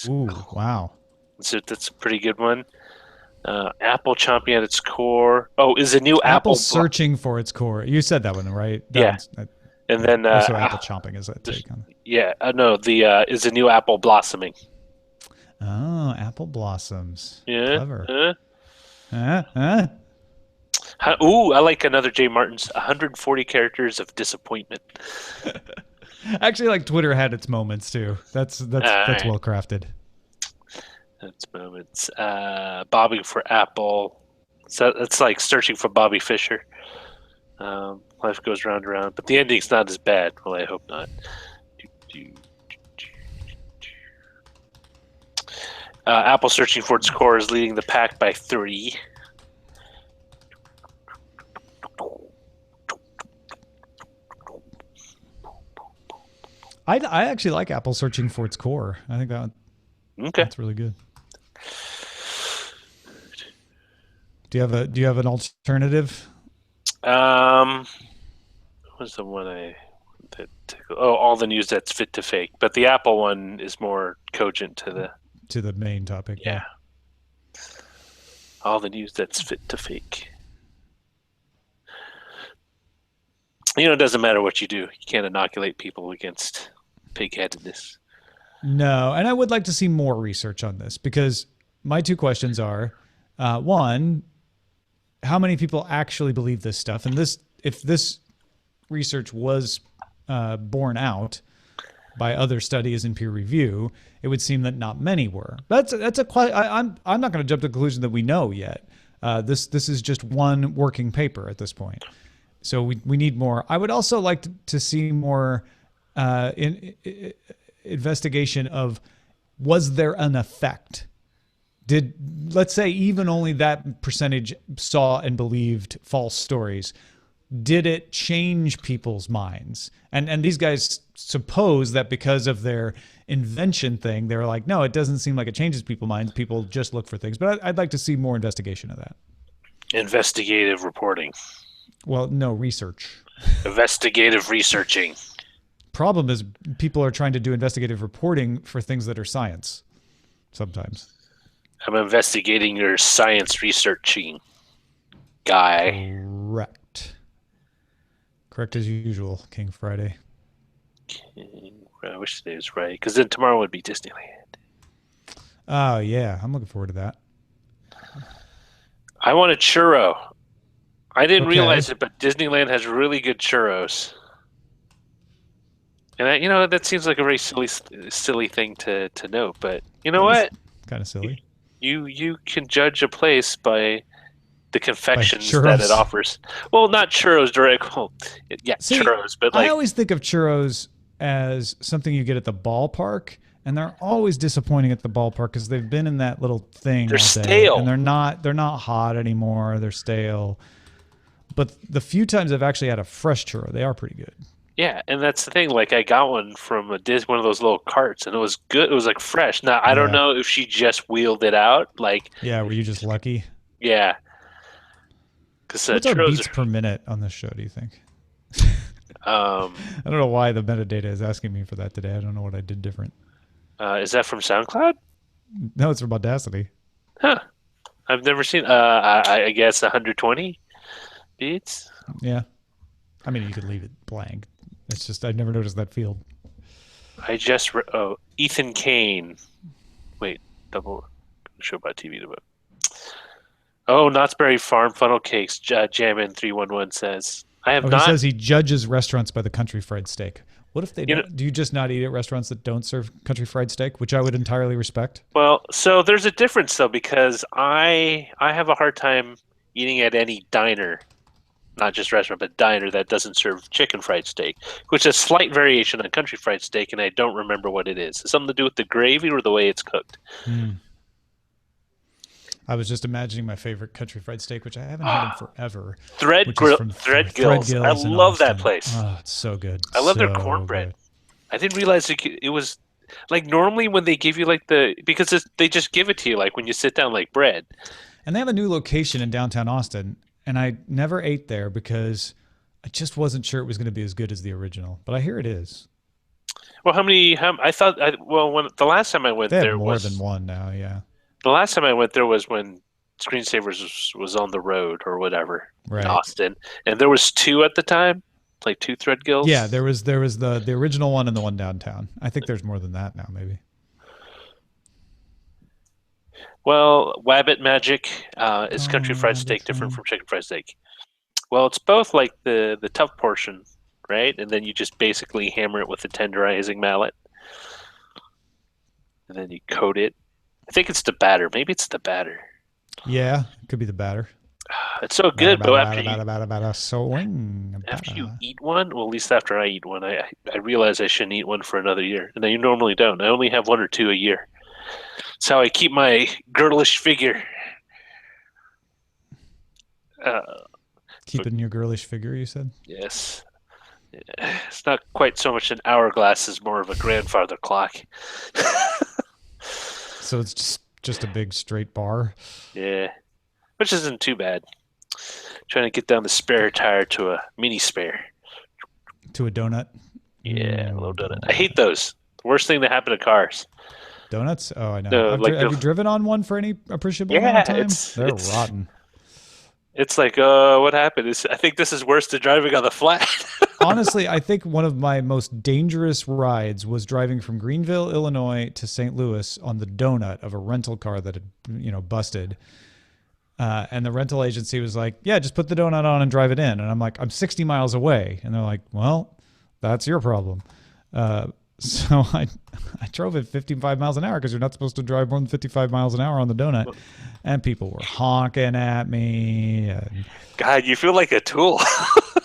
Ooh, wow. So that's a pretty good one. Apple chomping at its core. Oh, is a new Apple Apple searching for its core. You said that one, right? Yeah. And then also Apple chomping is a take on it. Yeah, no, the is a new Apple blossoming. Oh, Apple blossoms. Yeah. Clever. Ooh, I like another Jay Martin's 140 characters of disappointment. Actually, like Twitter had its moments too. That's right. well crafted. That's moments. Bobbing for Apple. So it's like searching for Bobby Fischer. Life goes round and round, but the ending's not as bad. Well, I hope not. Apple searching for its core is leading the pack by 3. I actually like Apple searching for its core. I think that's really good. Do you have an alternative? What's the one all the news that's fit to fake, but the Apple one is more cogent to the main topic. Yeah. All the news that's fit to fake. It doesn't matter what you do. You can't inoculate people against pig-headedness. No, and I would like to see more research on this because my two questions are, one, how many people actually believe this stuff? And if this research was borne out by other studies and peer review, it would seem that not many were. I'm not going to jump to the conclusion that we know yet. This is just one working paper at this point. So we need more. I would also like to see more investigation of, was there an effect? Let's say even only that percentage saw and believed false stories. Did it change people's minds? And these guys suppose that because of their invention thing, they're like, no, it doesn't seem like it changes people's minds. People just look for things. But I'd like to see more investigation of that. Investigative reporting. Well, no, research. Investigative researching. Problem is people are trying to do investigative reporting for things that are science sometimes. I'm investigating your science researching guy. Correct as usual, King Friday. I wish today was right, because then tomorrow would be Disneyland. Oh, yeah. I'm looking forward to that. I want a churro. I didn't realize it, but Disneyland has really good churros. And that seems like a very silly thing to note, but you know what? Kind of silly. You can judge a place by the confections that it offers. Well, not churros direct. Well, yeah, churros, but I always think of churros as something you get at the ballpark, and they're always disappointing at the ballpark because they've been in that little thing. They're stale, and they're not hot anymore. They're stale. But the few times I've actually had a fresh churro, they are pretty good. Yeah, and that's the thing. Like, I got one from one of those little carts, and it was good. It was like fresh. Now I don't know if she just wheeled it out. Like, were you just lucky? Yeah. What's our beats per minute on this show? Do you think? I don't know why the metadata is asking me for that today. I don't know what I did different. Is that from SoundCloud? No, it's from Audacity. Huh. I've never seen. I guess 120 beats. Yeah. I mean, you could leave it blank. It's just I've never noticed that field. I just Ethan Kane. Wait, double show by TV to vote. Oh, Knott's Berry Farm funnel cakes. Jammin 311 says I have not. He says he judges restaurants by the country fried steak. What if they don't? Do you just not eat at restaurants that don't serve country fried steak, which I would entirely respect? Well, so there's a difference though, because I have a hard time eating at any diner. Not just restaurant, but diner that doesn't serve chicken fried steak, which is a slight variation on country fried steak, and I don't remember what it is. It's something to do with the gravy or the way it's cooked. I was just imagining my favorite country fried steak, which I haven't had in forever. Thread Gills. I love that place. Oh, it's so good. I love their cornbread. Good. I didn't realize it was like normally when they give you like because they just give it to you like when you sit down like bread. And they have a new location in downtown Austin, and I never ate there because I just wasn't sure it was going to be as good as the original. But I hear it is. Well, when the last time I went they there have more than one now, yeah. The last time I went there was when Screensavers was on the road or whatever Right. in Austin, and there was 2 at the time, like 2 Threadgills. Yeah, there was the original one and the one downtown. I think there's more than that now, maybe. Well, Wabbit Magic is country fried Wabbit steak different fine. from chicken fried steak? Well, it's both like the tough portion, right? And then you just basically hammer it with a tenderizing mallet, and then you coat it. I think it's the batter. Maybe it's the batter. Yeah, it could be the batter. It's so good, but Swing. after you eat one, well, at least after I eat one, I realize I shouldn't eat one for another year, and I normally don't. I only have 1 or 2 a year. It's how I keep my girlish figure. Keeping your girlish figure, you said? Yes. It's not quite so much an hourglass as more of a grandfather clock. So it's just a big straight bar. Yeah. Which isn't too bad. Trying to get down the spare tire to a mini spare. To a donut. Yeah, a little donut. I hate those. The worst thing that happened to cars. Donuts? Oh, I know. No, Have you driven on one for any appreciable amount of time? They're rotten. It's like, what happened? I think this is worse than driving on the flat. Honestly, I think one of my most dangerous rides was driving from Greenville, Illinois to St. Louis on the donut of a rental car that had, busted. And the rental agency was like, yeah, just put the donut on and drive it in. And I'm like, I'm 60 miles away. And they're like, well, that's your problem. So I drove at 55 miles an hour because you're not supposed to drive more than 55 miles an hour on the donut. And people were honking at me. And, God, you feel like a tool.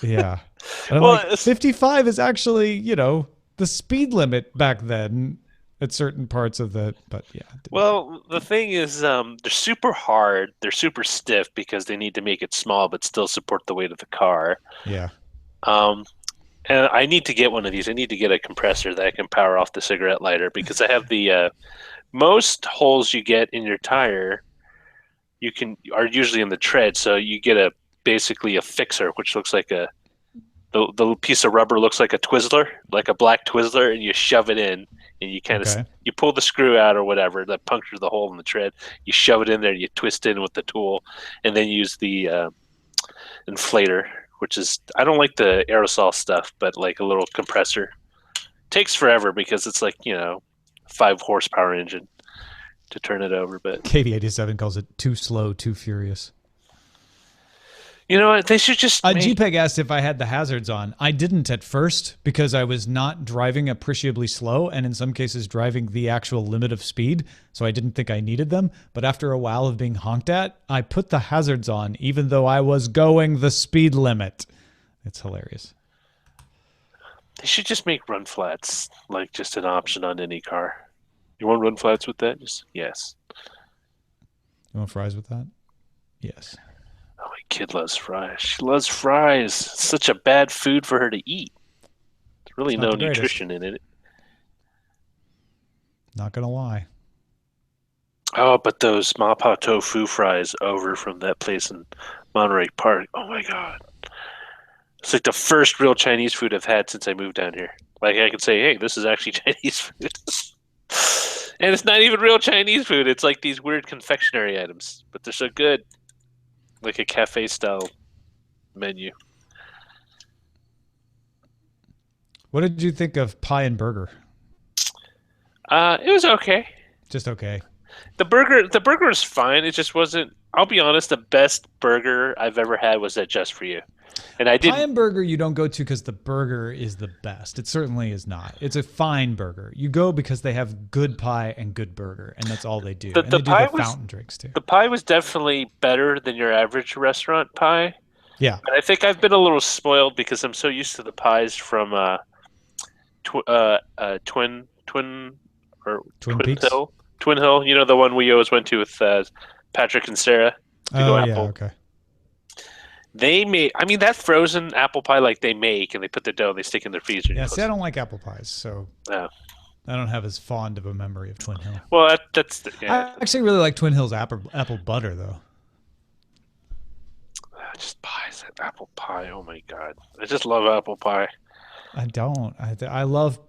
yeah. And I'm like, 55 is actually, the speed limit back then at certain parts of the, but yeah. Well, the thing is, they're super hard. They're super stiff because they need to make it small but still support the weight of the car. Yeah. And I need to get one of these. I need to get a compressor that can power off the cigarette lighter because I have the most holes you get in your tire are usually in the tread. So you get basically a fixer, which looks like the piece of rubber looks like a Twizzler, like a black Twizzler, and you shove it in, and you kind of you pull the screw out or whatever that punctures the hole in the tread. You shove it in there, you twist in with the tool, and then use the inflator, which is, I don't like the aerosol stuff, but like a little compressor. Takes forever because it's like 5 horsepower engine to turn it over. But KD87 calls it too slow, too furious. You know what? They should just. GPEG asked if I had the hazards on. I didn't at first because I was not driving appreciably slow and in some cases driving the actual limit of speed. So I didn't think I needed them. But after a while of being honked at, I put the hazards on even though I was going the speed limit. It's hilarious. They should just make run flats like just an option on any car. You want run flats with that? Yes. You want fries with that? Yes. Oh, my kid loves fries. She loves fries. It's such a bad food for her to eat. There's really no nutrition in it. Not gonna lie. Oh, but those Mapo tofu fries over from that place in Monterey Park. Oh my God. It's like the first real Chinese food I've had since I moved down here. Like I could say, hey, this is actually Chinese food. And it's not even real Chinese food. It's like these weird confectionery items, but they're so good. Like a cafe style menu. What did you think of pie and burger? It was okay. Just okay. The burger is fine. It just wasn't. I'll be honest. The best burger I've ever had was at Just For You, and I did. Pie and burger you don't go to because the burger is the best. It certainly is not. It's a fine burger. You go because they have good pie and good burger, and that's all they do. And they do the fountain drinks too. The pie was definitely better than your average restaurant pie. Yeah, but I think I've been a little spoiled because I'm so used to the pies from Twin Peaks? Hill. Twin Hill, you know, the one we always went to with Patrick and Sarah. Oh, yeah, okay. They make, I mean, that frozen apple pie like they make, and they put the dough and they stick in their freezer. Yeah, see, I don't like apple pies, so I don't have as fond of a memory of Twin Hill. Well, I actually really like Twin Hill's apple butter, though. Just pies, apple pie. Oh my God, I just love apple pie. I don't. I love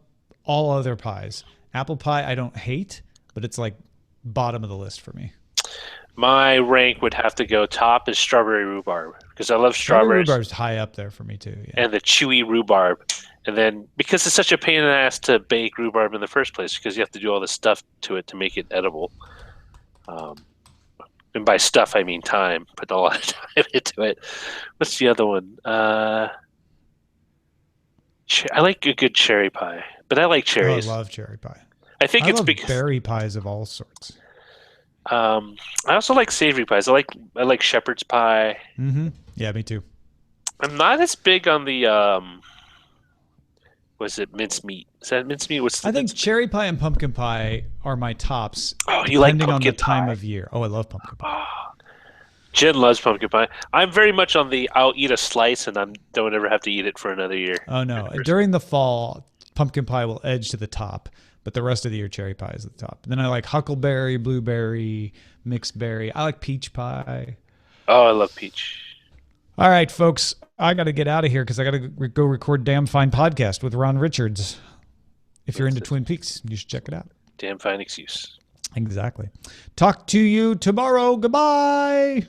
all other pies. Apple pie, I don't hate, but it's like bottom of the list for me. My rank would have to go top is strawberry rhubarb because I love Strawberry strawberries rhubarb's high up there for me too. Yeah. and the chewy rhubarb. And then because it's such a pain in the ass to bake rhubarb in the first place because you have to do all this stuff to it to make it edible. And by stuff I mean time. Put a lot of time into it. What's the other one? I like a good cherry pie, but I like cherries. I love cherry pie. I think I it's love because berry pies of all sorts. I also like savory pies. I like shepherd's pie. Mm-hmm. Yeah, me too. I'm not as big on the was it mincemeat? Is that mincemeat? I think cherry pie and pumpkin pie are my tops. Oh, you like depending on the pumpkin time pie? of year. Oh, I love pumpkin pie. Jen loves pumpkin pie. I'm very much on the I'll eat a slice and I don't ever have to eat it for another year. Oh no! During the fall, pumpkin pie will edge to the top, but the rest of the year, cherry pie is at the top. And then I like huckleberry, blueberry, mixed berry. I like peach pie. Oh, I love peach. All right, folks, I got to get out of here because I got to go record Damn Fine Podcast with Ron Richards. If you're into Twin Peaks, you should check it out. Damn fine excuse. Exactly. Talk to you tomorrow. Goodbye.